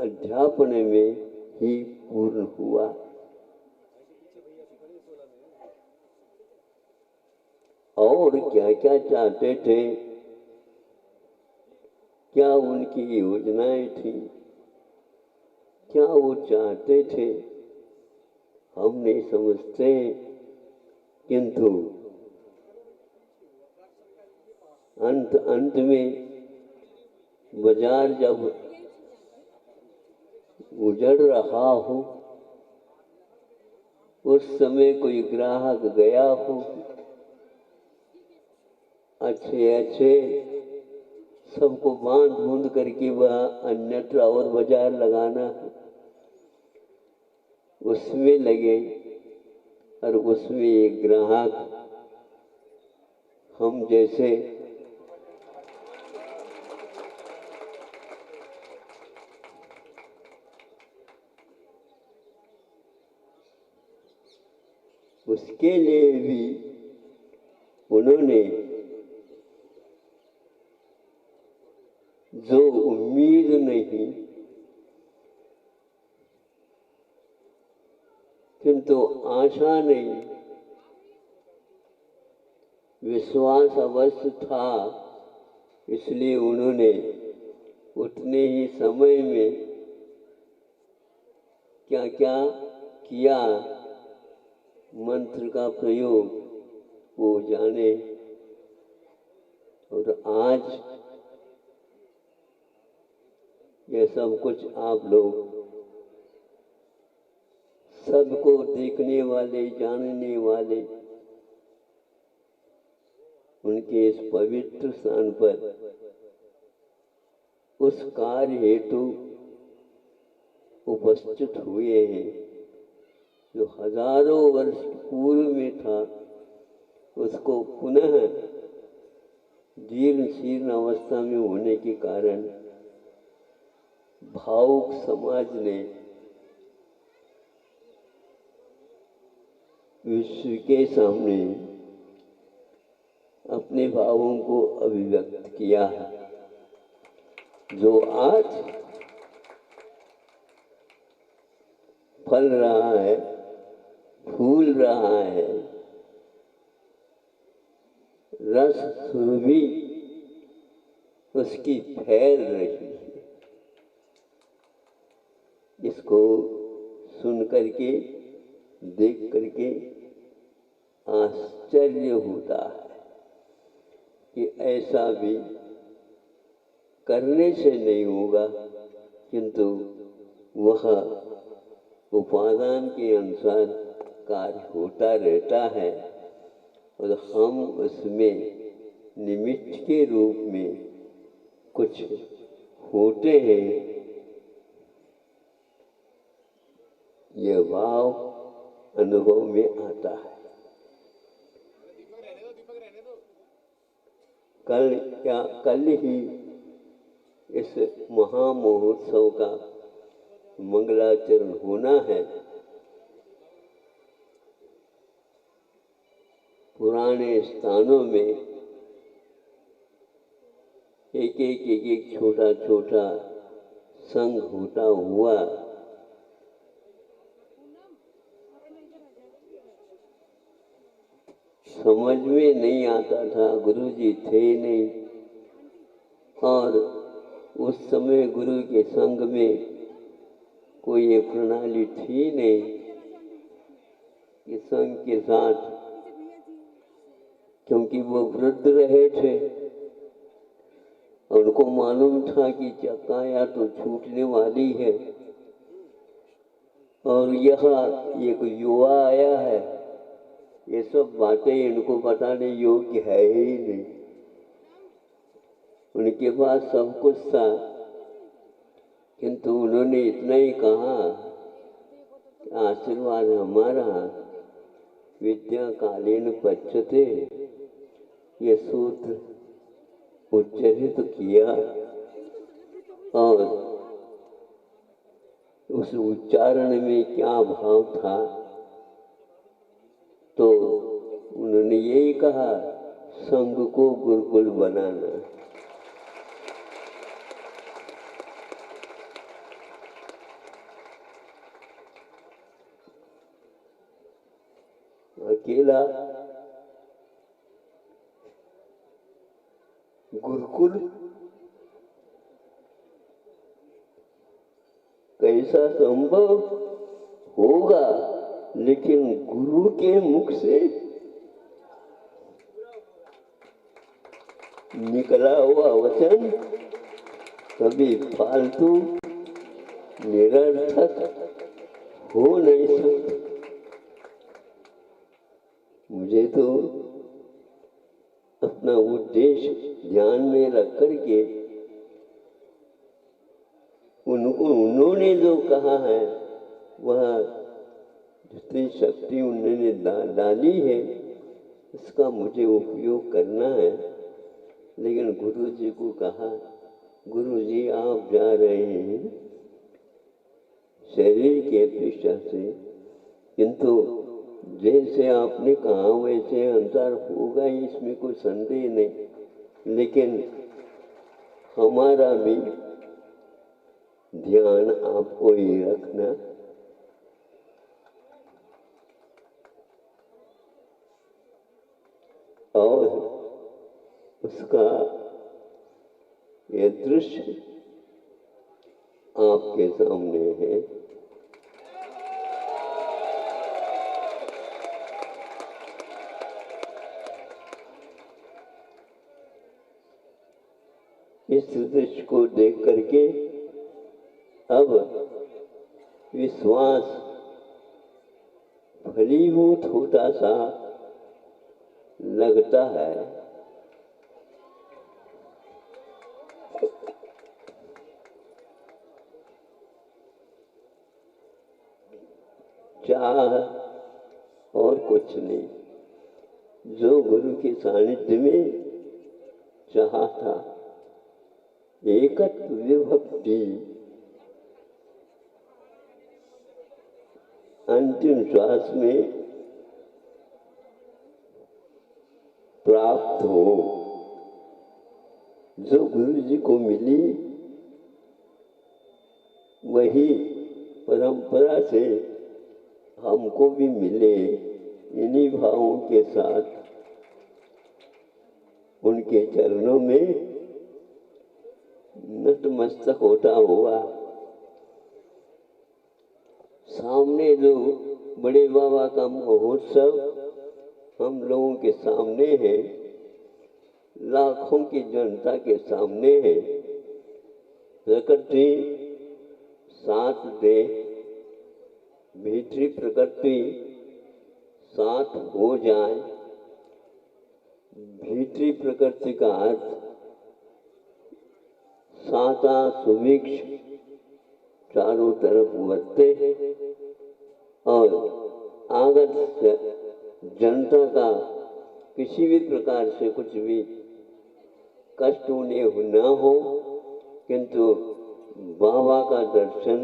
अध्यापन में ही पूर्ण हुआ। और क्या क्या चाहते थे, क्या उनकी योजनाएं थी, क्या वो चाहते थे, हम नहीं समझते। किंतु अंत में बाजार जब उजड़ रहा हो, उस समय कोई ग्राहक गया हो, अच्छे अच्छे सबको बांध बूंद करके वह अन्यत्र और बाजार लगाना, उसमें लगे। और उसमें एक ग्राहक हम जैसे उसके लिए भी उन्होंने जो उम्मीद नहीं किंतु आशा नहीं, विश्वास अवश्य था। इसलिए उन्होंने उतने ही समय में क्या क्या किया, मंत्र का प्रयोग वो जाने। और आज ये सब कुछ आप लोग सबको देखने वाले, जानने वाले, उनके इस पवित्र स्थान पर उस कार्य हेतु उपस्थित हुए हैं जो हजारों वर्ष पूर्व में था। उसको पुनः जीर्ण शीर्ण अवस्था में होने के कारण भावुक समाज ने विश्व के सामने अपने भावों को अभिव्यक्त किया है, जो आज फल रहा है, फूल रहा है, रस सुरभि उसकी फैल रही है। इसको सुन करके, देख करके आश्चर्य होता है कि ऐसा भी करने से नहीं होगा, किंतु वह उपादान के अनुसार कार्य होता रहता है और हम उसमें निमित्त के रूप में कुछ होते हैं। यह भाव अनुभव में आता है। कल ही इस महामहोत्सव का मंगलाचरण होना है। पुराने स्थानों में एक छोटा छोटा संघ होता हुआ समझ में नहीं आता था। गुरुजी थे नहीं, और उस समय गुरु के संग में कोई ये प्रणाली थी नहीं कि संघ के साथ, क्योंकि वो वृद्ध रहे थे, उनको मालूम था कि काया तो छूटने वाली है और यहाँ एक युवा आया है। ये सब बातें इनको बताने योग्य है ही नहीं। उनके पास सब कुछ था, किंतु उन्होंने इतना ही कहा, आशीर्वाद हमारा, विद्या कालीन पच्यते, ये सूत्र उच्चारित किया। और उस उच्चारण में क्या भाव था, तो उन्होंने यही कहा, संघ को गुरुकुल बनाना। अकेला गुरुकुल कैसा संभव होगा, लेकिन गुरु के मुख से निकला हुआ वचन कभी फालतू निरर्थक हो नहीं सकता। मुझे तो अपना उद्देश्य ध्यान में रख करके उन्होंने जो कहा है वह जितनी शक्ति उन्होंने डाली है उसका मुझे उपयोग करना है। लेकिन गुरु जी को कहा, गुरु जी आप जा रहे हैं शरीर के अपेक्षा से, किंतु जैसे आपने कहा वैसे अनुसार होगा ही, इसमें कोई संदेह नहीं। लेकिन हमारा भी ध्यान आपको ही रखना। और उसका ये दृश्य आपके सामने है। इस दृश्य को देख करके अब विश्वास फलीभूत होता सा लगता है। चाह और कुछ नहीं, जो गुरु के सानिध्य में चाहा था, एकत्व विभक्ति अंतिम श्वास में प्राप्त हो, जो गुरु जी को मिली वही परंपरा से हमको भी मिले। इन्हीं भावों के साथ उनके चरणों में नतमस्तक होता हुआ सामने जो बड़े बाबा का महोत्सव हम लोगों के सामने है, लाखों की जनता के सामने है। प्रकृति साथ दे, भीतरी प्रकृति साथ हो जाए। भीतरी प्रकृति का अर्थ साता सुभिक्ष चारों तरफ वर्ते और आगत जनता का किसी भी प्रकार से कुछ भी कष्ट उन्हें न हो, किंतु बाबा का दर्शन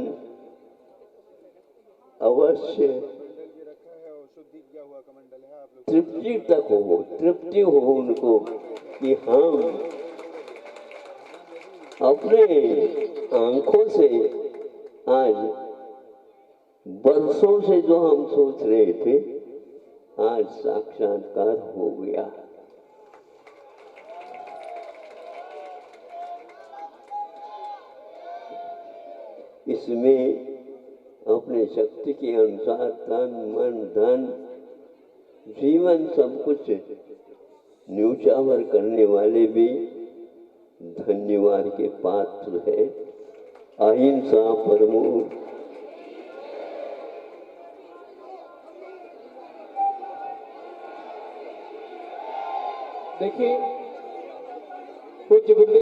अवश्य तृप्ति तक हो, तृप्ति हो उनको कि हम अपने आंखों से आज बरसों से जो हम सोच रहे थे आज साक्षात्कार हो गया। इसमें अपने शक्ति के अनुसार तन मन धन जीवन सब कुछ न्यूचावर करने वाले भी धन्यवाद के पात्र है। अहिंसा परमो देखिए पूज्य गुरुदेव